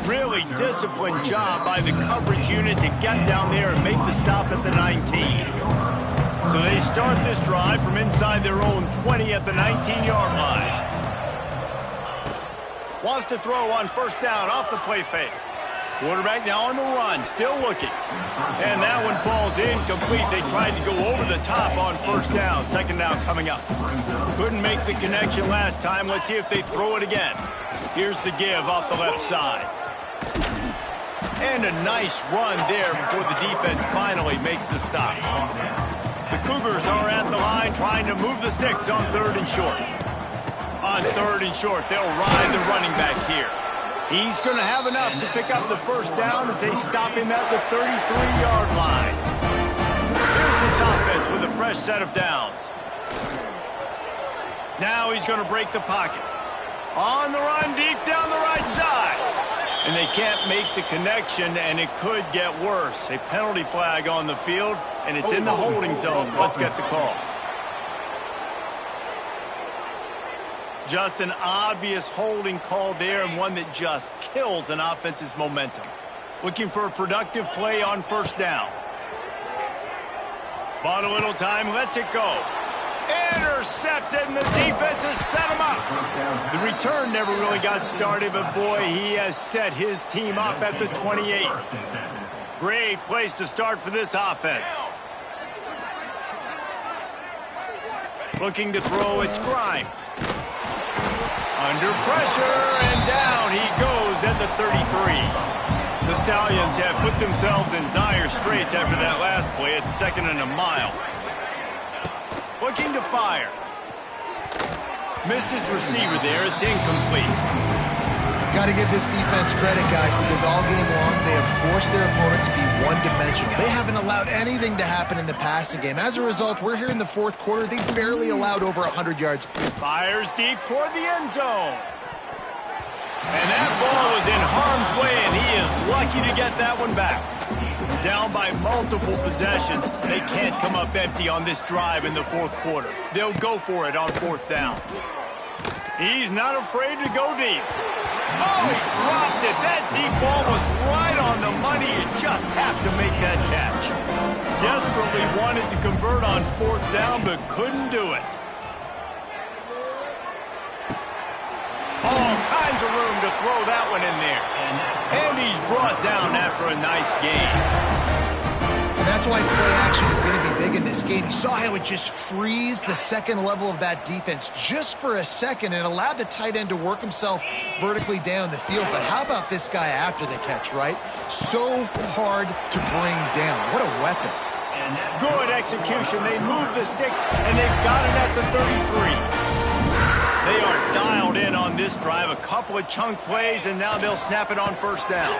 [SPEAKER 1] Really disciplined job by the coverage unit to get down there and make the stop at the 19. So they start this drive from inside their own 20 at the 19-yard line. Wants to throw on first down off the play fake. Quarterback now on the run, still looking. And that one falls incomplete. They tried to go over the top on first down. Second down coming up. Couldn't make the connection last time. Let's see if they throw it again. Here's the give off the left side. And a nice run there before the defense finally makes the stop. The Cougars are at the line trying to move the sticks on 3rd and short. On 3rd and short, they'll ride the running back here. He's going to have enough to pick up the first down as they stop him at the 33-yard line. Here's this offense with a fresh set of downs. Now he's going to break the pocket. On the run, deep down the right side. And they can't make the connection, and it could get worse. A penalty flag on the field, and it's in the holding zone. Let's get the call. Just an obvious holding call there, and one that just kills an offense's momentum. Looking for a productive play on first down. Bought a little time, lets it go. Intercepted, and the defense has set him up. The return never really got started, but boy, he has set his team up at the 28. Great place to start for this offense. Looking to throw, it's Grimes. Under pressure, and down he goes at the 33. The Stallions have put themselves in dire straits after that last play. It's 2nd and a mile. Looking to fire. Missed his receiver there. It's incomplete.
[SPEAKER 3] Got to give this defense credit, guys, because all game long they have forced their opponent to be one-dimensional. They haven't allowed anything to happen in the passing game. As a result, we're here in the 4th quarter. They barely allowed over 100 yards.
[SPEAKER 1] Fires deep toward the end zone. And that ball was in harm's way, and he is lucky to get that one back. Down by multiple possessions. They can't come up empty on this drive in the 4th quarter. They'll go for it on 4th down. He's not afraid to go deep. Oh, he dropped it. That deep ball was right on the money. You just have to make that catch. Desperately wanted to convert on 4th down, but couldn't do it. All kinds of room to throw that one in there. And he's brought down after a nice gain.
[SPEAKER 3] And that's why play action is going to be big in this game. You saw how it just frees the second level of that defense just for a second and allowed the tight end to work himself vertically down the field. But how about this guy after the catch, right? So hard to bring down. What a weapon.
[SPEAKER 1] Good execution. They move the sticks, and they've got it at the 33. They are dialed in on this drive. A couple of chunk plays, and now they'll snap it on first down.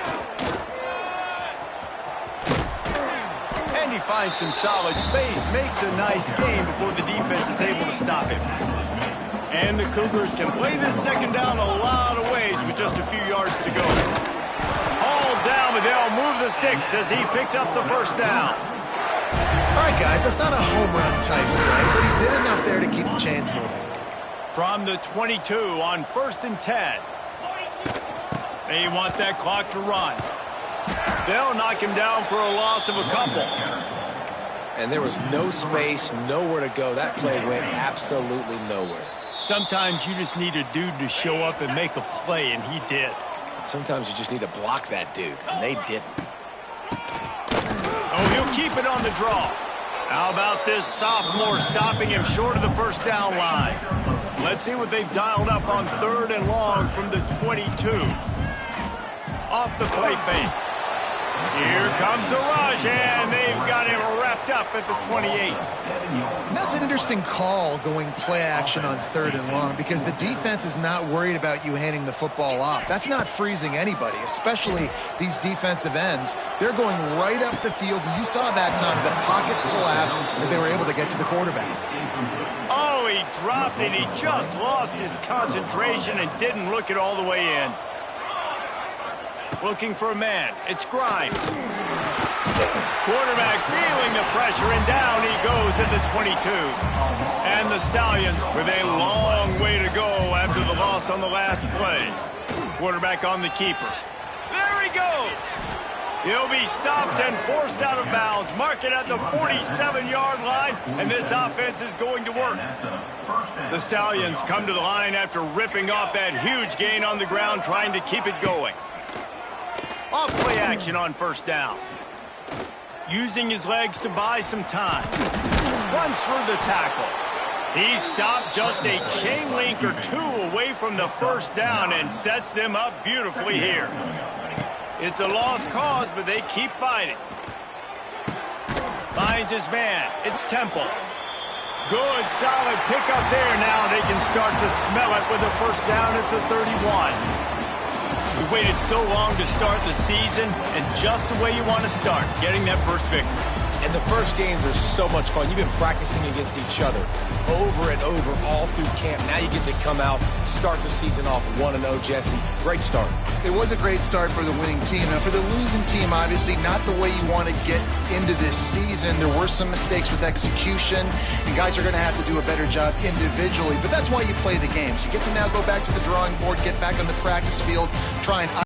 [SPEAKER 1] And he finds some solid space, makes a nice game before the defense is able to stop him. And the Cougars can play this second down a lot of ways with just a few yards to go. Hauled down, but they'll move the sticks as he picks up the first down.
[SPEAKER 3] All right, guys, that's not a home run type play, but he did enough there to keep the chains moving.
[SPEAKER 1] From the 22 on 1st and 10. They want that clock to run. They'll knock him down for a loss of a couple.
[SPEAKER 2] And there was no space, nowhere to go. That play went absolutely nowhere.
[SPEAKER 1] Sometimes you just need a dude to show up and make a play, and he did.
[SPEAKER 2] Sometimes you just need to block that dude, and they didn't.
[SPEAKER 1] he'll keep it on the draw. How about this sophomore stopping him short of the first down line? Let's see what they've dialed up on 3rd and long from the 22. Off the play fake. Here comes the rush, and they've got him wrapped up at the 28.
[SPEAKER 3] And that's an interesting call, going play action on 3rd and long, because the defense is not worried about you handing the football off. That's not freezing anybody, especially these defensive ends. They're going right up the field, and you saw that time the pocket collapse as they were able to get to the quarterback.
[SPEAKER 1] Oh, he dropped it. He just lost his concentration and didn't look it all the way in. Looking for a man. It's Grimes. Quarterback feeling the pressure, and down he goes at the 22. And the Stallions with a long way to go after the loss on the last play. Quarterback on the keeper. There he goes. He'll be stopped and forced out of bounds. Mark it at the 47-yard line, and this offense is going to work. The Stallions come to the line after ripping off that huge gain on the ground, trying to keep it going. Off play action on first down. Using his legs to buy some time. Runs through the tackle. He stopped just a chain link or two away from the first down and sets them up beautifully here. It's a lost cause, but they keep fighting. Finds his man. It's Temple. Good, solid pickup there. Now they can start to smell it with a first down at the 31. We waited so long to start the season, and just the way you want to start, getting that first victory.
[SPEAKER 2] And the first games are so much fun. You've been practicing against each other over and over all through camp. Now you get to come out, start the season off 1-0, Jesse. Great start.
[SPEAKER 3] It was a great start for the winning team. Now, for the losing team, obviously not the way you want to get into this season. There were some mistakes with execution. You guys are going to have to do a better job individually, but that's why you play the games. You get to now go back to the drawing board, get back on the practice field, try and